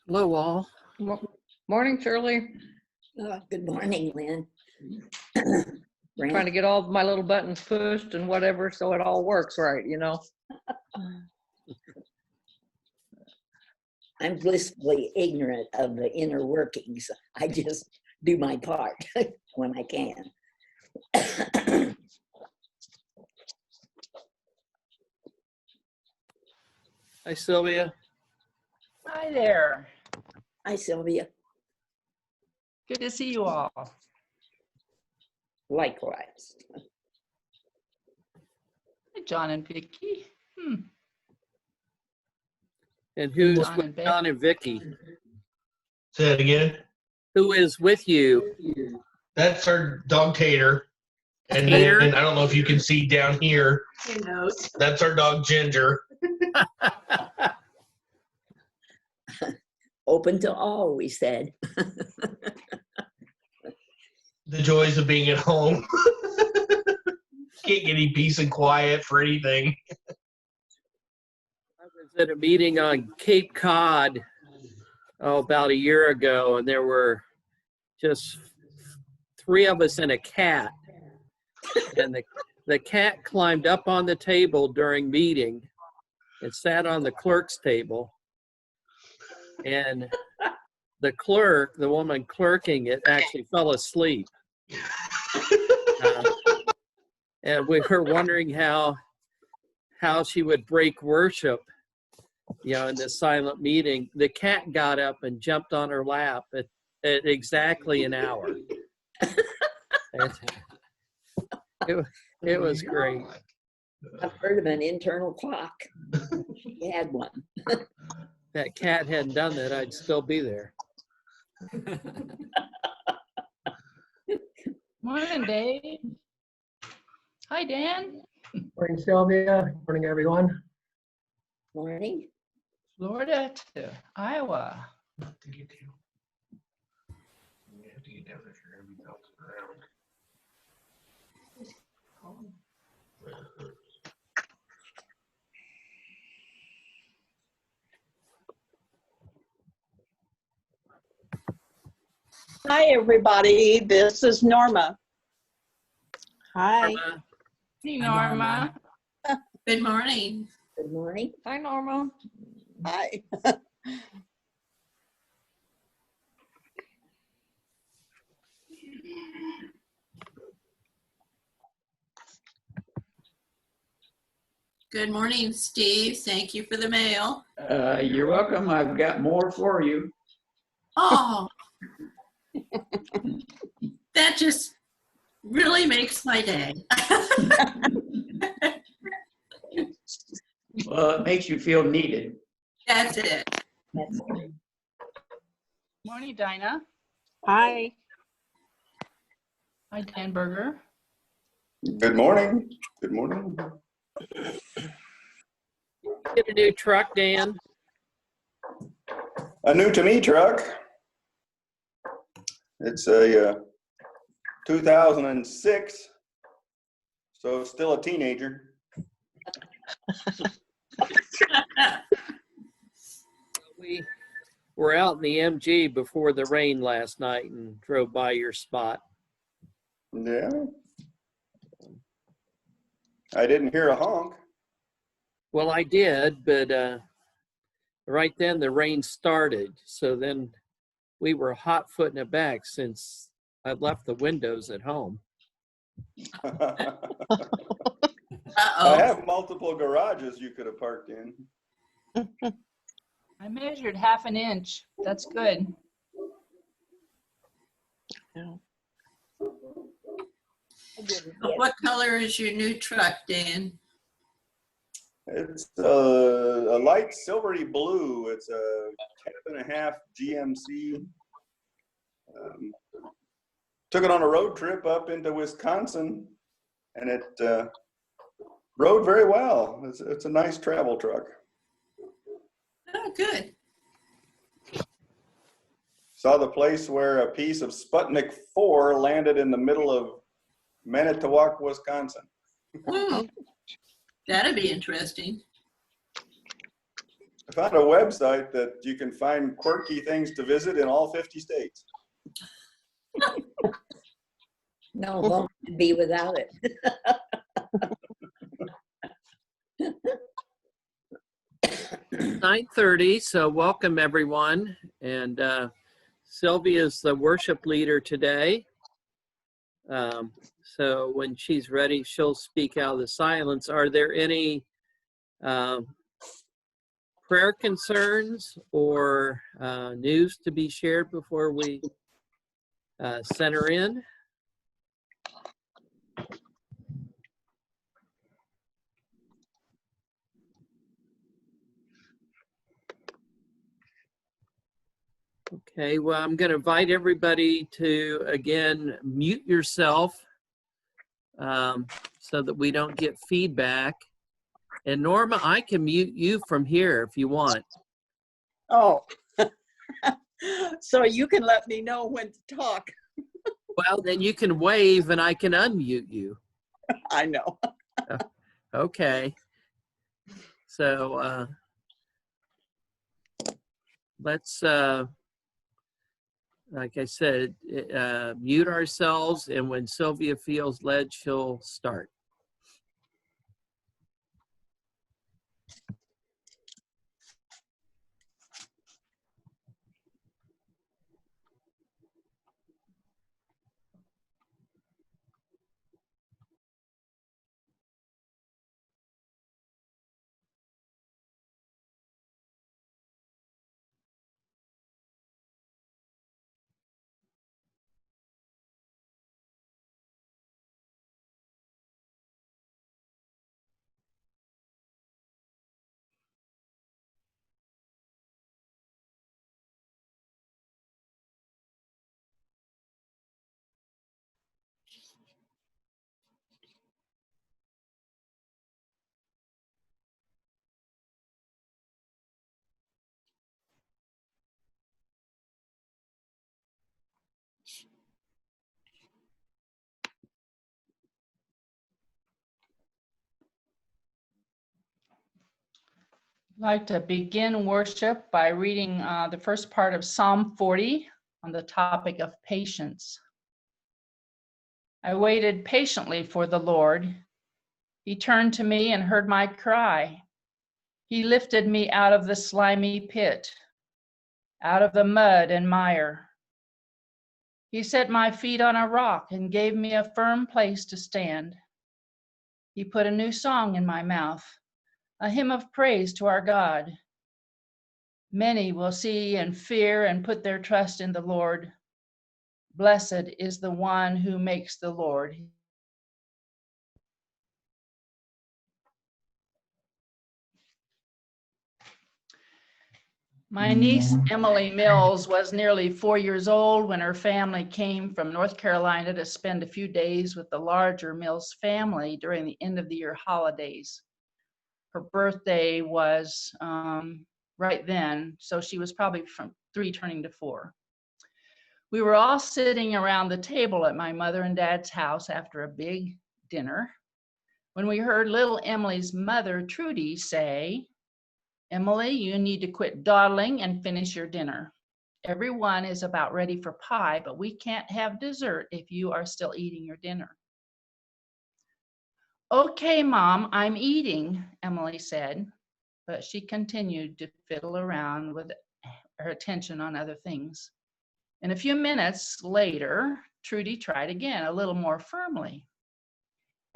Hello, all. Morning, Shirley. Good morning, Lynn. Trying to get all of my little buttons pushed and whatever so it all works right, you know. I'm blissfully ignorant of the inner workings. I just do my part when I can. Hi, Sylvia. Hi there. Hi, Sylvia. Good to see you all. Likewise. Hi, John and Vicky. And who's John with and Beck. John and Vicky? Say that again. Who is with you? That's our dog Tater. And Tater? then I don't know if you can see down here. Who knows? That's our dog Ginger. Open to all, we said. The joys of being at home. Can't get any peace and quiet for anything. I was at a meeting on Cape Cod about a year ago, and there were just 3 of us and a cat. And the cat climbed up on the table during meeting and sat on the clerk's table. And the clerk, the woman clerking it, actually fell asleep. And we were wondering how she would break worship, in this silent meeting. The cat got up and jumped on her lap at exactly an hour. It was great. I've heard of an internal clock. She had one. That cat hadn't done that, I'd still be there. Morning, Dave. Hi, Dan. Morning, Sylvia. Morning, everyone. Morning. Florida to Iowa. You have to get down there if you're going to be bouncing around. Hi, everybody. This is Norma. Hi. Hey, Norma. Good morning. Good morning. Hi, Norma. Hi. Good morning, Steve. Thank you for the mail. You're welcome. I've got more for you. Oh, that just really makes my day. Well, it makes you feel needed. That's it. That's great. Morning, Dinah. Hi. Hi, Dan Berger. Good morning. Good morning. Get a new truck, Dan. A new to me truck. It's a 2006, so still a teenager. We were out in the MG before the rain last night and drove by your spot. Yeah. I didn't hear a honk. Well, I did, but right then the rain started. So then we were hot-footing it back since I left the windows at home. I Uh-oh. have multiple garages you could have parked in. I measured 1/2 inch. That's good. What color is your new truck, Dan? It's a light silvery blue. It's a 10.5 GMC. Took it on a road trip up into Wisconsin, and it rode very well. It's a nice travel truck. Oh, good. Saw the place where a piece of Sputnik 4 landed in the middle of Manitowoc, Wisconsin. That'd be interesting. I found a website that you can find quirky things to visit in all 50 states. No home can be without it. 9:30, so welcome everyone. And Sylvia is the worship leader today. So when she's ready, she'll speak out of the silence. Are there any prayer concerns or news to be shared before we center in? Okay, well, I'm going to invite everybody to, again, mute yourself so that we don't get feedback. And Norma, I can mute you from here if you want. Oh, so you can let me know when to talk. Well, then you can wave and I can unmute you. I know. Okay. So let's, like I said, mute ourselves, and when Sylvia feels led, she'll start. I'd like to begin worship by reading the first part of Psalm 40 on the topic of patience. I waited patiently for the Lord. He turned to me and heard my cry. He lifted me out of the slimy pit, out of the mud and mire. He set my feet on a rock and gave me a firm place to stand. He put a new song in my mouth, a hymn of praise to our God. Many will see and fear and put their trust in the Lord. Blessed is the one who makes the Lord. My niece, Emily Mills, was nearly 4 years old when her family came from North Carolina to spend a few days with the larger Mills family during the end of the year holidays. Her birthday was right then, so she was probably from 3 turning to 4. We were all sitting around the table at my mother and dad's house after a big dinner when we heard little Emily's mother, Trudy, say, "Emily, you need to quit dawdling and finish your dinner. Everyone is about ready for pie, but we can't have dessert if you are still eating your dinner." "Okay, Mom, I'm eating," Emily said, but she continued to fiddle around with her attention on other things. And a few minutes later, Trudy tried again, a little more firmly.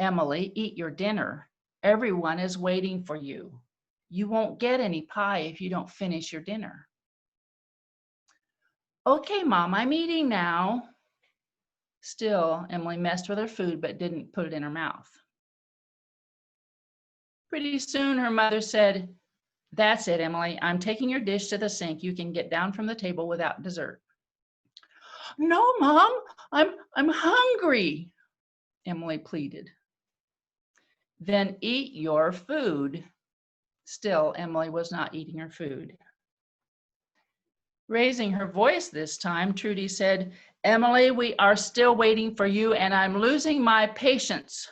"Emily, eat your dinner. Everyone is waiting for you. You won't get any pie if you don't finish your dinner." "Okay, Mom, I'm eating now." Still, Emily messed with her food but didn't put it in her mouth. Pretty soon her mother said, "That's it, Emily. I'm taking your dish to the sink. You can get down from the table without dessert." "No, Mom, I'm hungry," Emily pleaded. "Then eat your food." Still, Emily was not eating her food. Raising her voice this time, Trudy said, "Emily, we are still waiting for you and I'm losing my patience."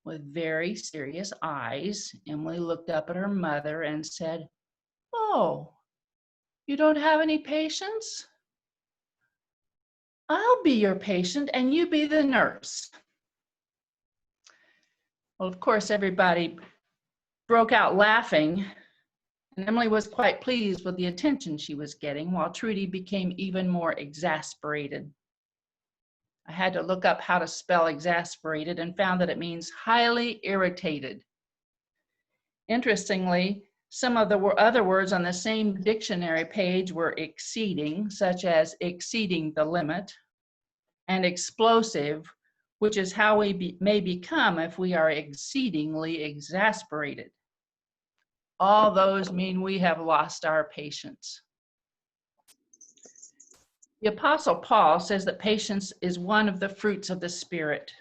With very serious eyes, Emily looked up at her mother and said, "Oh, you don't have any patients? I'll be your patient and you be the nurse." Well, of course, everybody broke out laughing, and Emily was quite pleased with the attention she was getting, while Trudy became even more exasperated. I had to look up how to spell exasperated and found that it means highly irritated. Interestingly, some of the other words on the same dictionary page were exceeding, such as exceeding the limit, and explosive, which is how we may become if we are exceedingly exasperated. All those mean we have lost our patience. The Apostle Paul says that patience is one of the fruits of the Spirit,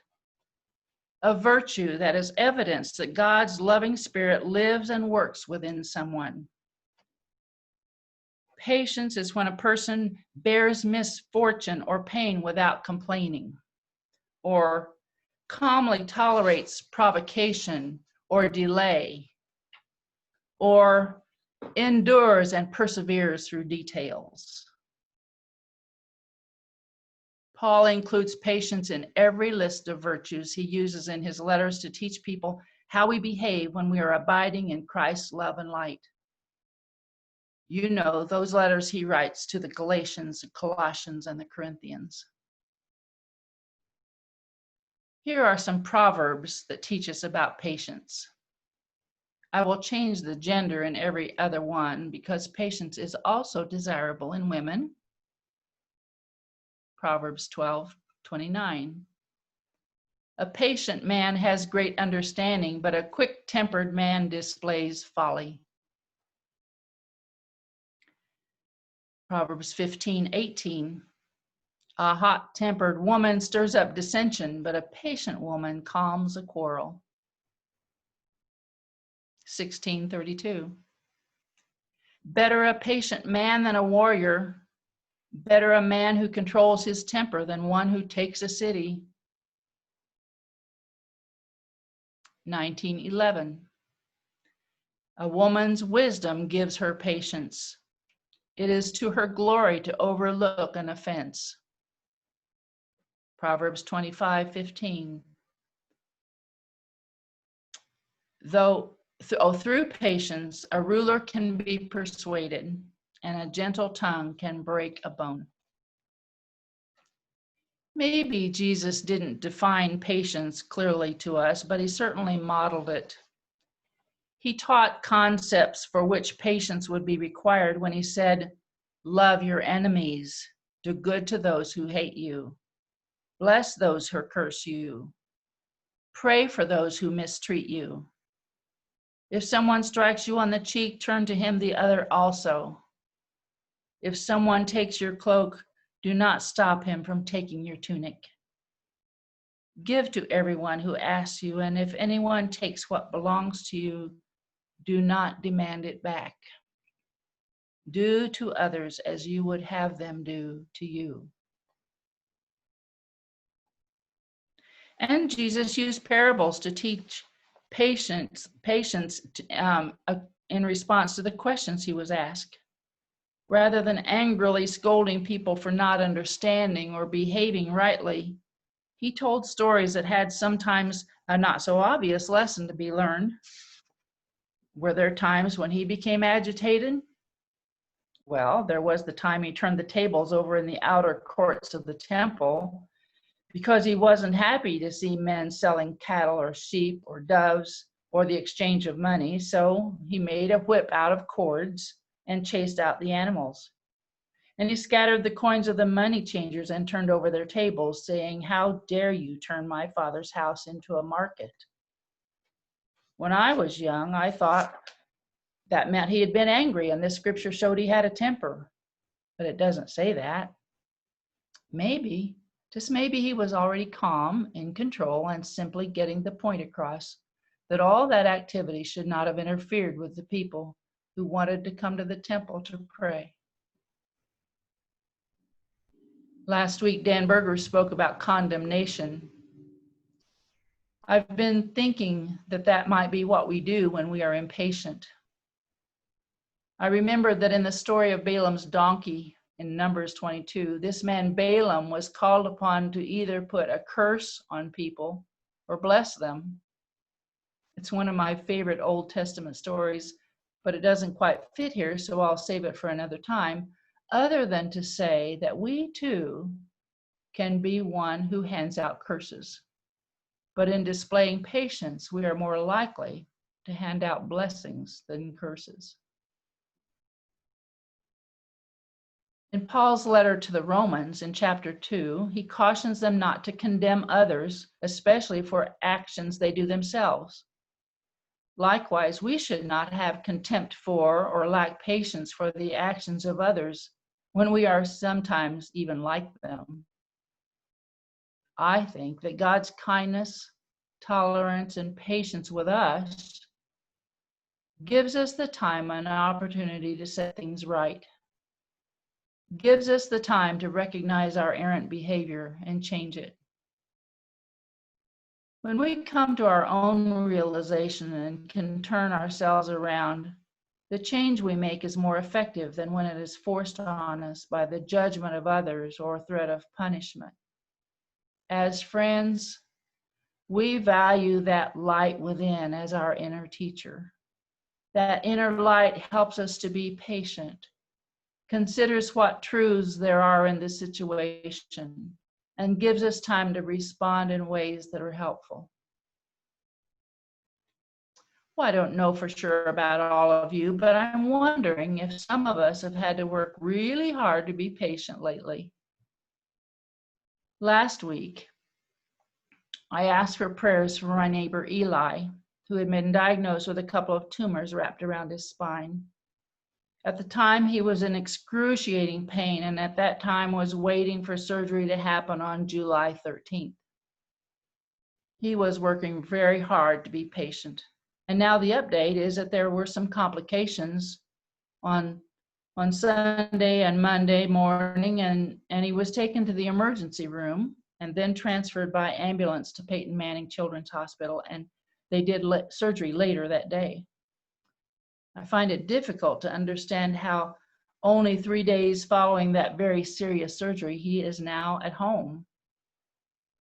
a virtue that is evidence that God's loving Spirit lives and works within someone. Patience is when a person bears misfortune or pain without complaining, or calmly tolerates provocation or delay, or endures and perseveres through details. Paul includes patience in every list of virtues he uses in his letters to teach people how we behave when we are abiding in Christ's love and light. You know, those letters he writes to the Galatians, the Colossians, and the Corinthians. Here are some proverbs that teach us about patience. I will change the gender in every other one because patience is also desirable in women. Proverbs 12:29. A patient man has great understanding, but a quick-tempered man displays folly. Proverbs 15:18. A hot-tempered woman stirs up dissension, but a patient woman calms a quarrel. 16:32. Better a patient man than a warrior. Better a man who controls his temper than one who takes a city. 19:11. A woman's wisdom gives her patience. It is to her glory to overlook an offense. Proverbs 25:15. Through patience, a ruler can be persuaded, and a gentle tongue can break a bone. Maybe Jesus didn't define patience clearly to us, but he certainly modeled it. He taught concepts for which patience would be required when he said, "Love your enemies, do good to those who hate you, bless those who curse you, pray for those who mistreat you. If someone strikes you on the cheek, turn to him the other also. If someone takes your cloak, do not stop him from taking your tunic. Give to everyone who asks you, and if anyone takes what belongs to you, do not demand it back. Do to others as you would have them do to you." And Jesus used parables to teach patience in response to the questions he was asked. Rather than angrily scolding people for not understanding or behaving rightly, he told stories that had sometimes a not so obvious lesson to be learned. Were there times when he became agitated? Well, there was the time he turned the tables over in the outer courts of the temple because he wasn't happy to see men selling cattle or sheep or doves or the exchange of money. So he made a whip out of cords and chased out the animals. And he scattered the coins of the money changers and turned over their tables, saying, "How dare you turn my father's house into a market?" When I was young, I thought that meant he had been angry, and this scripture showed he had a temper. But it doesn't say that. Maybe, just maybe, he was already calm, in control, and simply getting the point across that all that activity should not have interfered with the people who wanted to come to the temple to pray. Last week, Dan Berger spoke about condemnation. I've been thinking that that might be what we do when we are impatient. I remember that in the story of Balaam's donkey in Numbers 22, this man Balaam was called upon to either put a curse on people or bless them. It's one of my favorite Old Testament stories, but it doesn't quite fit here, so I'll save it for another time, other than to say that we too can be one who hands out curses. But in displaying patience, we are more likely to hand out blessings than curses. In Paul's letter to the Romans in chapter 2, he cautions them not to condemn others, especially for actions they do themselves. Likewise, we should not have contempt for or lack patience for the actions of others when we are sometimes even like them. I think that God's kindness, tolerance, and patience with us gives us the time and opportunity to set things right, gives us the time to recognize our errant behavior and change it. When we come to our own realization and can turn ourselves around, the change we make is more effective than when it is forced on us by the judgment of others or threat of punishment. As friends, we value that light within as our inner teacher. That inner light helps us to be patient, considers what truths there are in the situation, and gives us time to respond in ways that are helpful. Well, I don't know for sure about all of you, but I'm wondering if some of us have had to work really hard to be patient lately. Last week, I asked for prayers for my neighbor Eli, who had been diagnosed with a couple of tumors wrapped around his spine. At the time, he was in excruciating pain, and at that time was waiting for surgery to happen on July 13th. He was working very hard to be patient. And now the update is that there were some complications on Sunday and Monday morning, and he was taken to the emergency room and then transferred by ambulance to Peyton Manning Children's Hospital, and they did surgery later that day. I find it difficult to understand how only 3 days following that very serious surgery, he is now at home.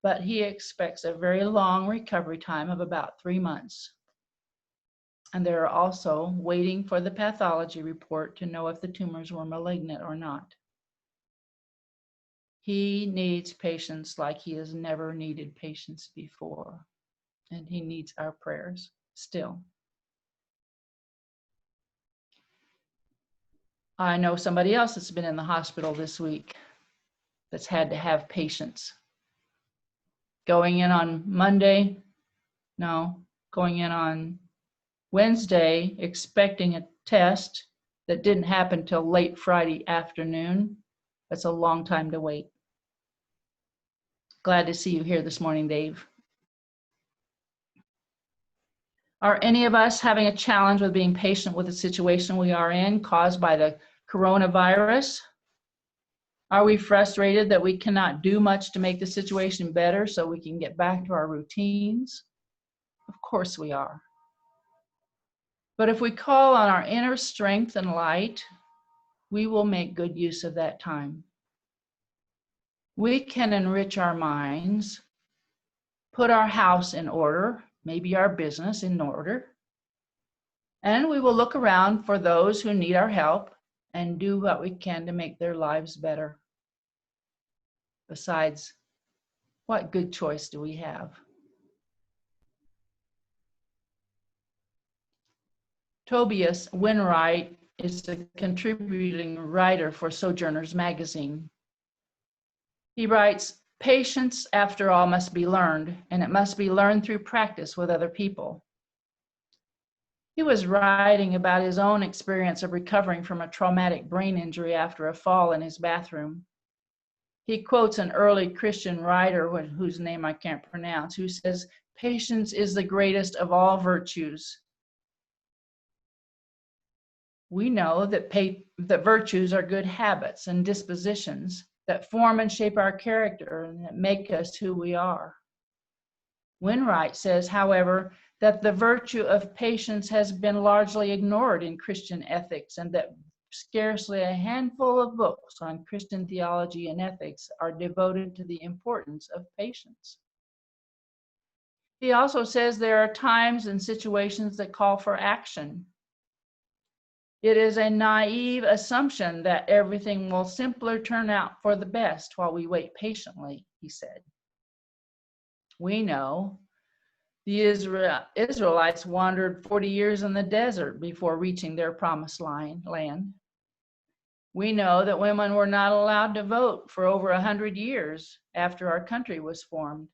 But he expects a very long recovery time of about 3 months. And they're also waiting for the pathology report to know if the tumors were malignant or not. He needs patience like he has never needed patience before. And he needs our prayers still. I know somebody else that's been in the hospital this week that's had to have patience. Going in on Wednesday, expecting a test that didn't happen till late Friday afternoon. That's a long time to wait. Glad to see you here this morning, Dave. Are any of us having a challenge with being patient with the situation we are in caused by the coronavirus? Are we frustrated that we cannot do much to make the situation better so we can get back to our routines? Of course we are. But if we call on our inner strength and light, we will make good use of that time. We can enrich our minds, put our house in order, maybe our business in order, and we will look around for those who need our help and do what we can to make their lives better. Besides, what good choice do we have? Tobias Winwright is a contributing writer for Sojourners magazine. He writes, "Patience, after all, must be learned, and it must be learned through practice with other people." He was writing about his own experience of recovering from a traumatic brain injury after a fall in his bathroom. He quotes an early Christian writer whose name I can't pronounce, who says, "Patience is the greatest of all virtues." We know that virtues are good habits and dispositions that form and shape our character and that make us who we are. Wainwright says, however, that the virtue of patience has been largely ignored in Christian ethics, and that scarcely a handful of books on Christian theology and ethics are devoted to the importance of patience. He also says there are times and situations that call for action. It is a naive assumption that everything will simply turn out for the best while we wait patiently, he said. We know the Israelites wandered 40 years in the desert before reaching their promised land. We know that women were not allowed to vote for over 100 years after our country was formed.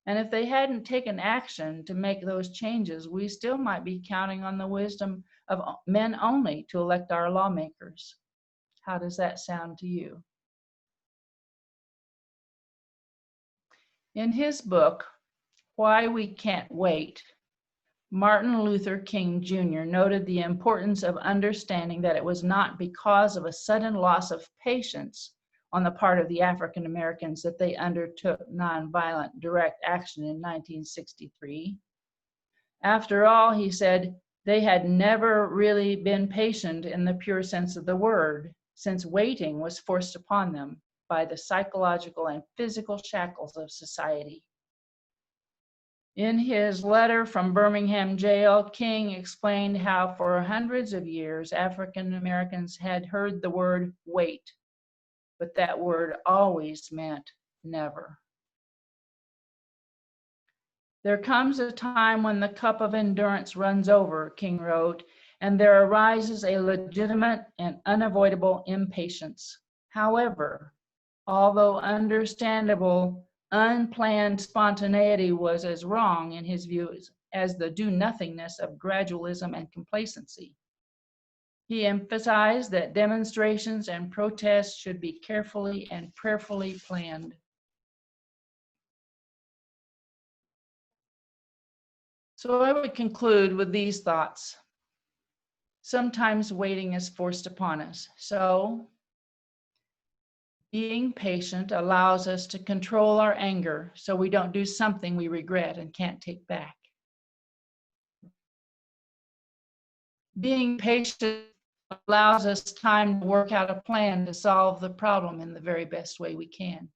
And if they hadn't taken action to make those changes, we still might be counting on the wisdom of men only to elect our lawmakers. How does that sound to you? In his book, Why We Can't Wait, Martin Luther King Jr. noted the importance of understanding that it was not because of a sudden loss of patience on the part of the African Americans that they undertook nonviolent direct action in 1963. After all, he said, they had never really been patient in the pure sense of the word, since waiting was forced upon them by the psychological and physical shackles of society. In his letter from Birmingham jail, King explained how for hundreds of years African Americans had heard the word wait, but that word always meant never. There comes a time when the cup of endurance runs over, King wrote, and there arises a legitimate and unavoidable impatience. However, although understandable, unplanned spontaneity was as wrong in his view as the do-nothingness of gradualism and complacency. He emphasized that demonstrations and protests should be carefully and prayerfully planned. So I would conclude with these thoughts. Sometimes waiting is forced upon us. So being patient allows us to control our anger so we don't do something we regret and can't take back. Being patient allows us time to work out a plan to solve the problem in the very best way we can.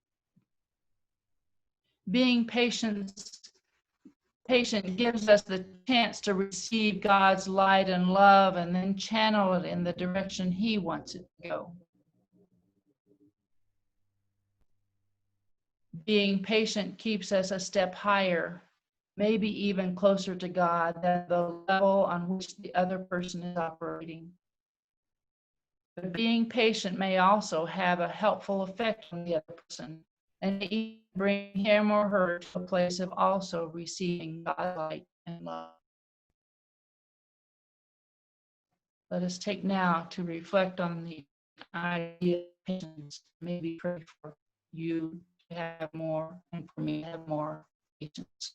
Being patient gives us the chance to receive God's light and love and then channel it in the direction He wants it to go. Being patient keeps us a step higher, maybe even closer to God than the level on which the other person is operating. But being patient may also have a helpful effect on the other person and even bring him or her to a place of also receiving God's light and love. Let us take now to reflect on the idea of patience. Maybe pray for you to have more and for me to have more patience.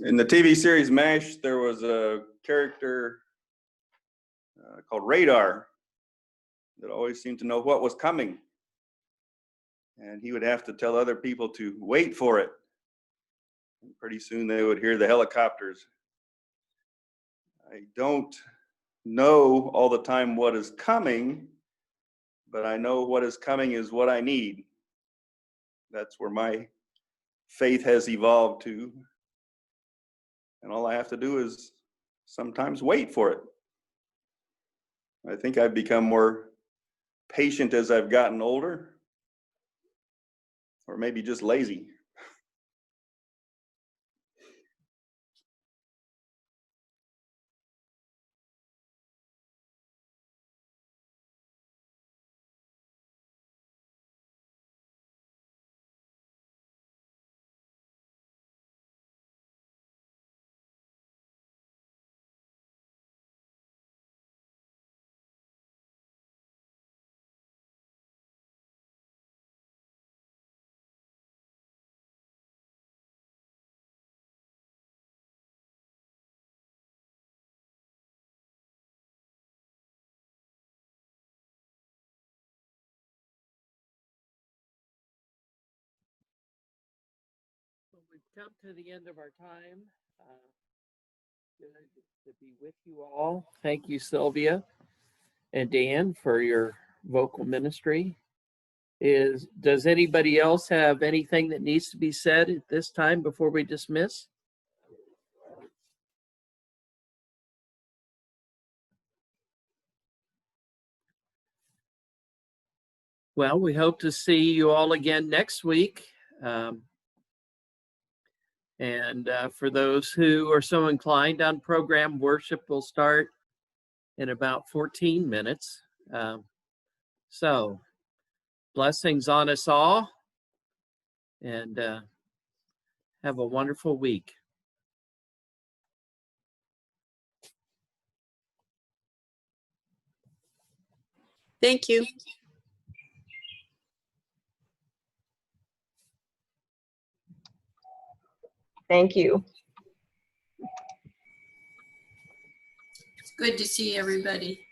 In the TV series MASH, there was a character called Radar that always seemed to know what was coming. And he would have to tell other people to wait for it. And pretty soon they would hear the helicopters. I don't know all the time what is coming, but I know what is coming is what I need. That's where my faith has evolved to. And all I have to do is sometimes wait for it. I think I've become more patient as I've gotten older, or maybe just lazy. Well, we've come to the end of our time. Good to be with you all. Thank you, Sylvia and Dan, for your vocal ministry. Does anybody else have anything that needs to be said at this time before we dismiss? Well, we hope to see you all again next week. For those who are so inclined on program, worship will start in about 14 minutes. So blessings on us all, and have a wonderful week. Thank you. Thank you. It's good to see everybody.